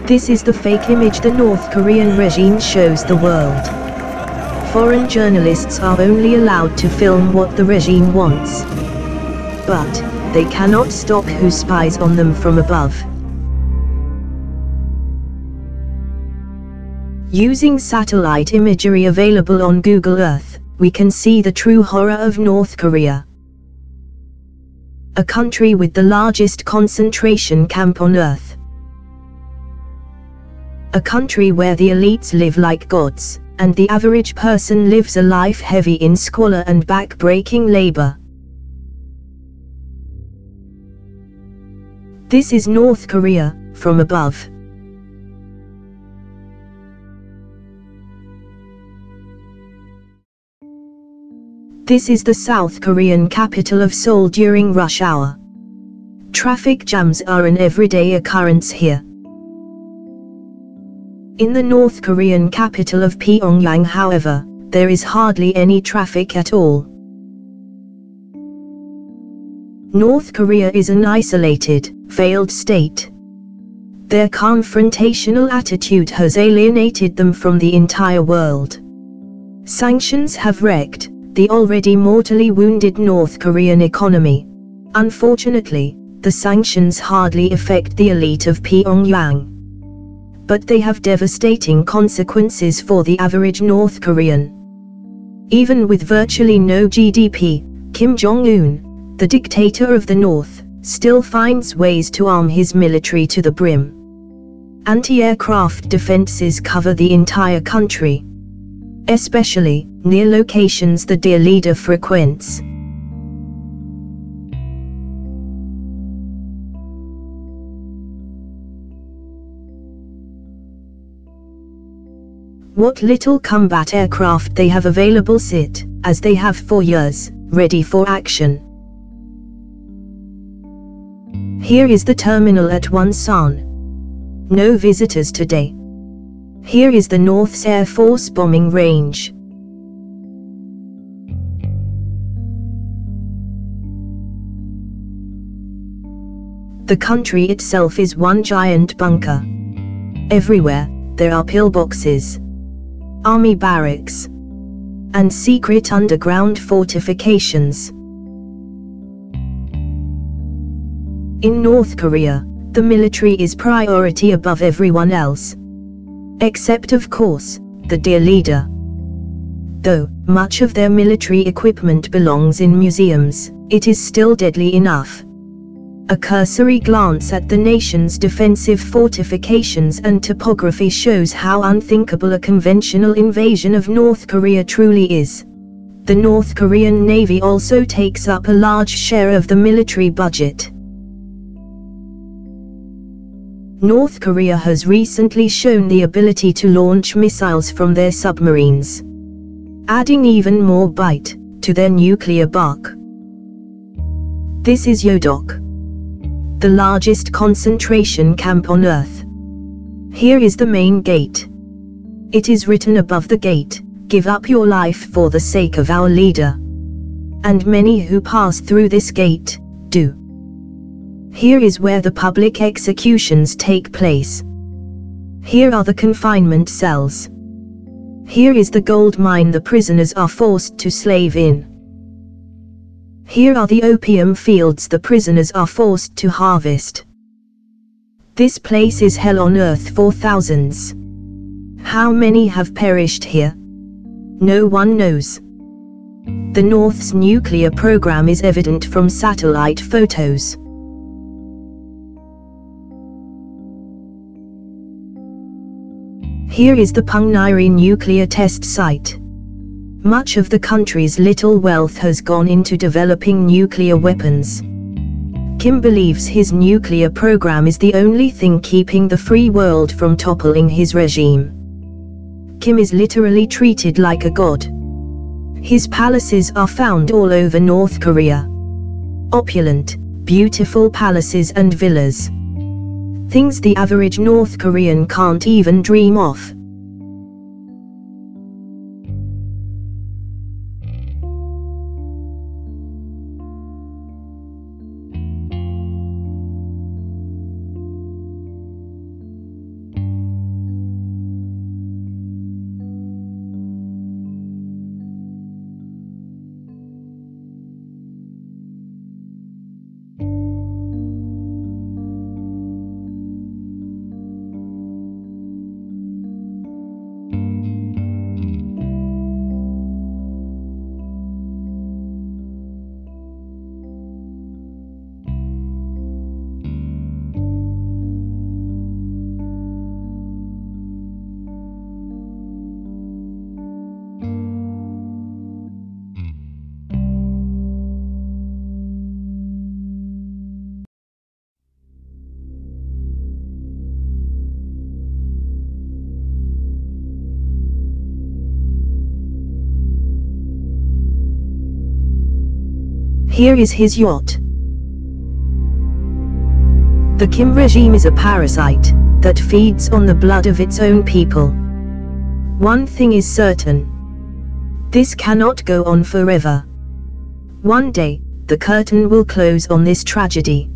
This is the fake image the North Korean regime shows the world. Foreign journalists are only allowed to film what the regime wants. But they cannot stop who spies on them from above. Using satellite imagery available on Google Earth, we can see the true horror of North Korea. A country with the largest concentration camp on Earth. A country where the elites live like gods, and the average person lives a life heavy in squalor and back-breaking labor. This is North Korea, from above. This is the South Korean capital of Seoul during rush hour. Traffic jams are an everyday occurrence here. In the North Korean capital of Pyongyang, however, there is hardly any traffic at all. North Korea is an isolated, failed state. Their confrontational attitude has alienated them from the entire world. Sanctions have wrecked the already mortally wounded North Korean economy. Unfortunately, the sanctions hardly affect the elite of Pyongyang. But they have devastating consequences for the average North Korean. Even with virtually no GDP, Kim Jong-un, the dictator of the North, still finds ways to arm his military to the brim. Anti-aircraft defenses cover the entire country, especially near locations the dear leader frequents. What little combat aircraft they have available sit, as they have for years, ready for action. Here is the terminal at Wonsan. No visitors today. Here is the North's Air Force bombing range. The country itself is one giant bunker. Everywhere, there are pillboxes, army barracks, and secret underground fortifications. In North Korea, the military is priority above everyone else. Except, of course, the dear leader. Though much of their military equipment belongs in museums, it is still deadly enough. A cursory glance at the nation's defensive fortifications and topography shows how unthinkable a conventional invasion of North Korea truly is. The North Korean Navy also takes up a large share of the military budget. North Korea has recently shown the ability to launch missiles from their submarines, adding even more bite to their nuclear bark. This is Yodok, the largest concentration camp on Earth. Here is the main gate. It is written above the gate, "Give up your life for the sake of our leader." And many who pass through this gate do. Here is where the public executions take place. Here are the confinement cells. Here is the gold mine the prisoners are forced to slave in. Here are the opium fields the prisoners are forced to harvest. This place is hell on earth for thousands. How many have perished here? No one knows. The North's nuclear program is evident from satellite photos. Here is the Pungniri nuclear test site. Much of the country's little wealth has gone into developing nuclear weapons. Kim believes his nuclear program is the only thing keeping the free world from toppling his regime. Kim is literally treated like a god. His palaces are found all over North Korea. Opulent, beautiful palaces and villas. Things the average North Korean can't even dream of. Here is his yacht. The Kim regime is a parasite that feeds on the blood of its own people. One thing is certain. This cannot go on forever. One day, the curtain will close on this tragedy.